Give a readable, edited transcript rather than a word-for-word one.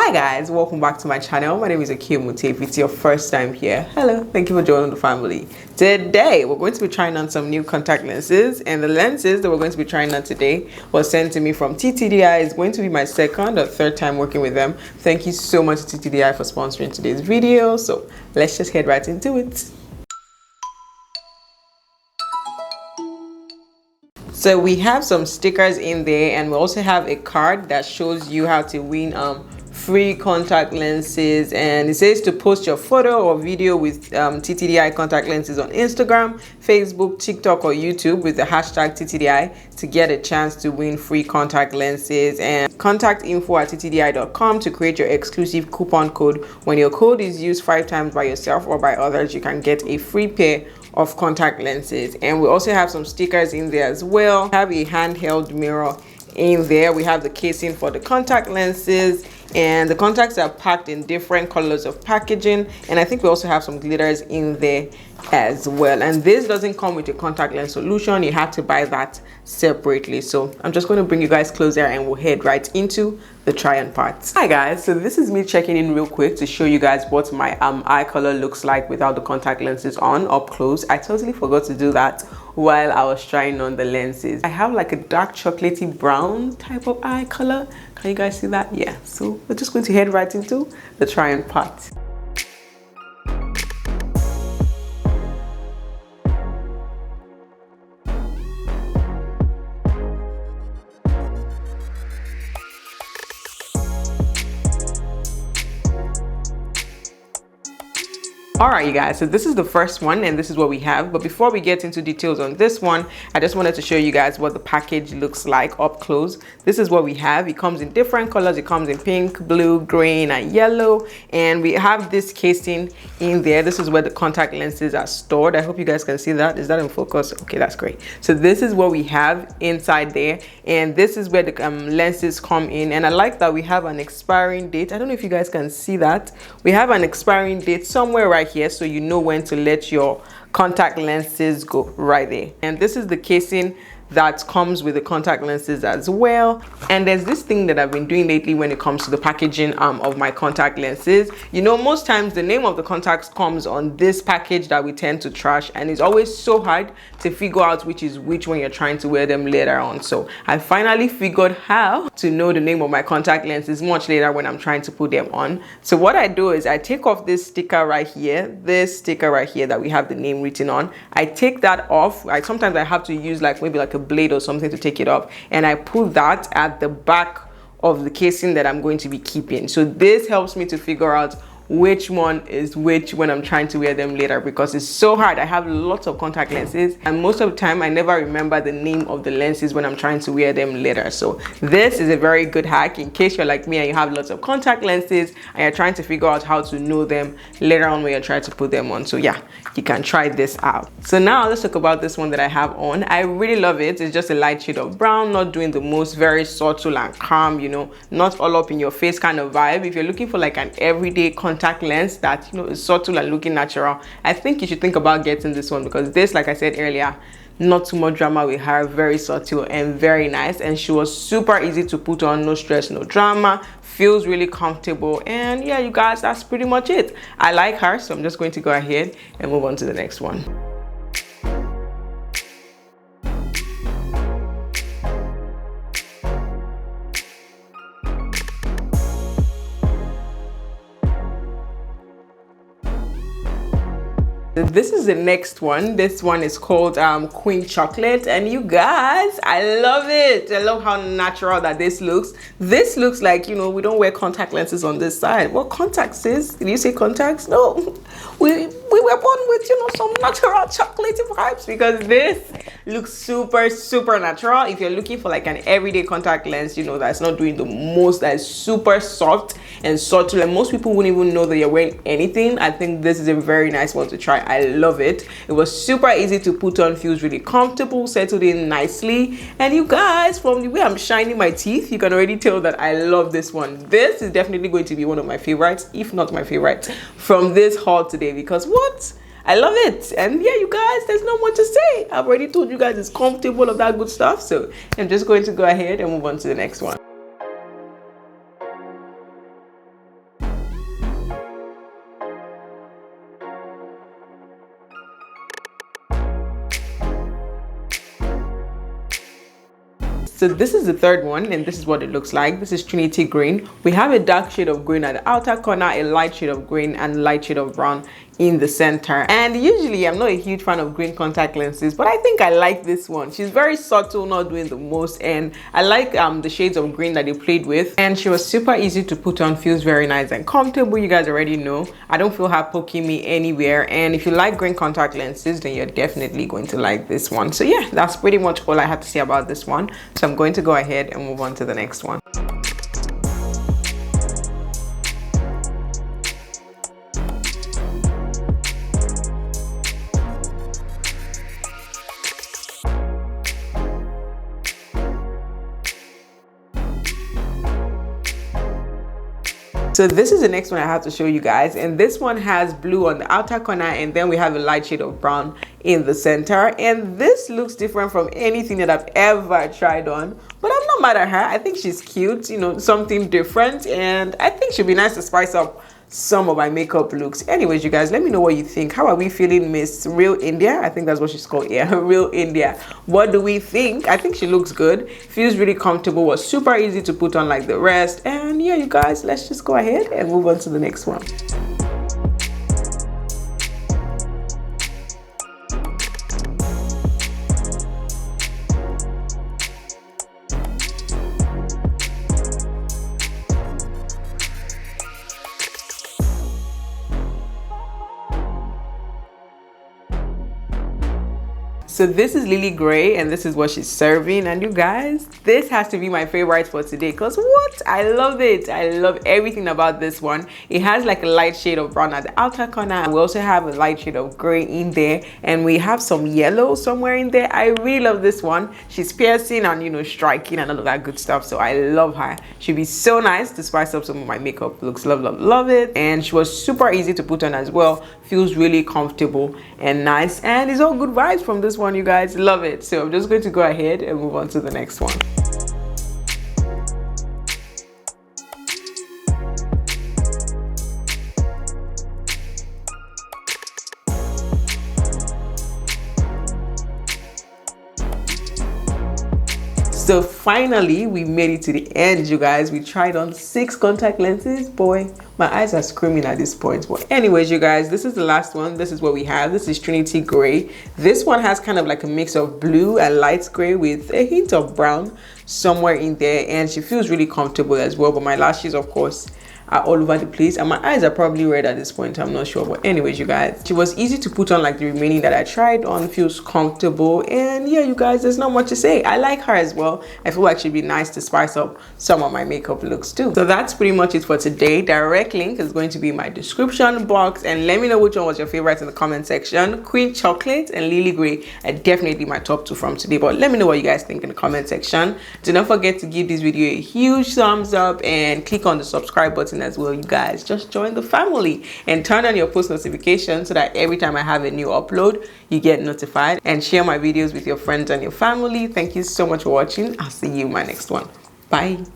Hi guys, welcome back to my channel. My name is Okemute. If it's your first time here, hello, thank you for joining the family. Today we're going to be trying on some new contact lenses, and the lenses that we're going to be trying on today was sent to me from Ttdeye. It's going to be my second or third time working with them. Thank you so much Ttdeye for sponsoring today's video. So let's just head right into it. So we have some stickers in there, and we also have a card that shows you how to win free contact lenses, and it says to post your photo or video with Ttdeye contact lenses on Instagram, Facebook, TikTok or YouTube with the hashtag Ttdeye to get a chance to win free contact lenses, and contact info@ttdeye.com to create your exclusive coupon code. When your code is used 5 times by yourself or by others, you can get a free pair of contact lenses. And we also have some stickers in there as well. We have a handheld mirror in there. We have the casing for the contact lenses, and the contacts are packed in different colors of packaging, and I think we also have some glitters in there as well. And this doesn't come with a contact lens solution, you have to buy that separately. So I'm just going to bring you guys closer and we'll head right into the try-on parts. Hi guys, so this is me checking in real quick to show you guys what my eye color looks like without the contact lenses on up close. I totally forgot to do that while I was trying on the lenses. I have like a dark chocolatey brown type of eye color. Can you guys see that? Yeah, so we're just going to head right into the try-on part. Alright you guys, so this is the first one and this is what we have. But before we get into details on this one, I just wanted to show you guys what the package looks like up close. This is what we have. It comes in different colors. It comes in pink, blue, green and yellow, and we have this casing in there. This is where the contact lenses are stored. I hope you guys can see that. Is that in focus? Okay, that's great. So this is what we have inside there, and this is where the lenses come in. And I like that we have an expiring date. I don't know if you guys can see that. We have an expiring date somewhere right here, so you know when to let your contact lenses go right there. And this is the casing that comes with the contact lenses as well. And there's this thing that I've been doing lately when it comes to the packaging of my contact lenses. You know, most times the name of the contacts comes on this package that we tend to trash, and it's always so hard to figure out which is which when you're trying to wear them later on. So I finally figured how to know the name of my contact lenses much later when I'm trying to put them on. So what I do is I take off this sticker right here, that we have the name written on. I take that off. Sometimes I have to use maybe a blade or something to take it off, and I put that at the back of the casing that I'm going to be keeping. So this helps me to figure out which one is which when I'm trying to wear them later, because it's so hard. I have lots of contact lenses, and most of the time I never remember the name of the lenses when I'm trying to wear them later. So this is a very good hack in case you're like me and you have lots of contact lenses and you're trying to figure out how to know them later on when you're trying to put them on. So yeah, you can try this out. So now let's talk about this one that I have on. I really love it. It's just a light shade of brown, not doing the most, very subtle and calm, you know, not all up in your face kind of vibe. If you're looking for like an everyday contact lens that, you know, is subtle and looking natural, I think you should think about getting this one, because this, like I said earlier, not too much drama with her, very subtle and very nice, and she was super easy to put on, no stress, no drama, feels really comfortable. And yeah, you guys, that's pretty much it. I like her, so I'm just going to go ahead and move on to the next one. This is the next one. This one is called Queen Chocolate, and you guys, I love it. I love how natural that this looks. This looks like, you know, we don't wear contact lenses on this side. What contacts is? Did you say contacts? No, we were born with, you know, some natural chocolatey vibes, because this looks super natural. If you're looking for like an everyday contact lens, you know, that's not doing the most, that is super soft and subtle, and most people wouldn't even know that you're wearing anything, I think this is a very nice one to try. I love it. It was super easy to put on, feels really comfortable, settled in nicely. And you guys, from the way I'm shining my teeth, you can already tell that I love this one. This is definitely going to be one of my favorites, if not my favorite, from this haul today, because what? I love it. And yeah, you guys, there's not much to say. I've already told you guys it's comfortable, of that good stuff. So I'm just going to go ahead and move on to the next one. So this is the third one, and this is what it looks like. This is Trinity Green. We have a dark shade of green at the outer corner, a light shade of green, and light shade of brown in the center. And usually I'm not a huge fan of green contact lenses, but I think I like this one. She's very subtle, not doing the most, and I like the shades of green that they played with. And she was super easy to put on, feels very nice and comfortable. You guys already know I don't feel her poking me anywhere, and if you like green contact lenses, then you're definitely going to like this one. So yeah, that's pretty much all I had to say about this one. So I'm going to go ahead and move on to the next one. So this is the next one I have to show you guys, and this one has blue on the outer corner, and then we have a light shade of brown in the center. And this looks different from anything that I've ever tried on, but I'm not mad at her. I think she's cute, you know, something different, and I think she'd be nice to spice up some of my makeup looks. Anyways, you guys, let me know what you think. How are we feeling Miss Real India? I think that's what she's called. Yeah, Real India. What do we think? I think she looks good, feels really comfortable, was super easy to put on like the rest. And yeah, you guys, let's just go ahead and move on to the next one. So this is Lily Grey, and this is what she's serving. And you guys, this has to be my favorite for today, because what? I love it. I love everything about this one. It has like a light shade of brown at the outer corner, and we also have a light shade of gray in there, and we have some yellow somewhere in there. I really love this one. She's piercing and, you know, striking and all of that good stuff, so I love her. She'd be so nice to spice up some of my makeup looks. Love, love, love it. And she was super easy to put on as well. Feels really comfortable and nice, and it's all good vibes from this one. You guys, love it. So I'm just going to go ahead and move on to the next one. So finally, we made it to the end, you guys. We tried on 6 contact lenses. Boy, my eyes are screaming at this point. But anyways, you guys, this is the last one. This is what we have. This is Trinity Grey. This one has kind of like a mix of blue and light gray with a hint of brown somewhere in there. And she feels really comfortable as well. But my lashes, of course, are all over the place, and my eyes are probably red at this point. I'm not sure, but anyways, you guys, she was easy to put on like the remaining that I tried on. Feels comfortable, and yeah, you guys, there's not much to say. I like her as well. I feel like she'd be nice to spice up some of my makeup looks too. So that's pretty much it for today. Direct link is going to be in my description box, and let me know which one was your favorite in the comment section. Queen Chocolate and Lily Grey are definitely my top 2 from today, but let me know what you guys think in the comment section. Do not forget to give this video a huge thumbs up and click on the subscribe button as well. You guys, just join the family and turn on your post notifications so that every time I have a new upload, you get notified, and share my videos with your friends and your family. Thank you so much for watching. I'll see you in my next one. Bye.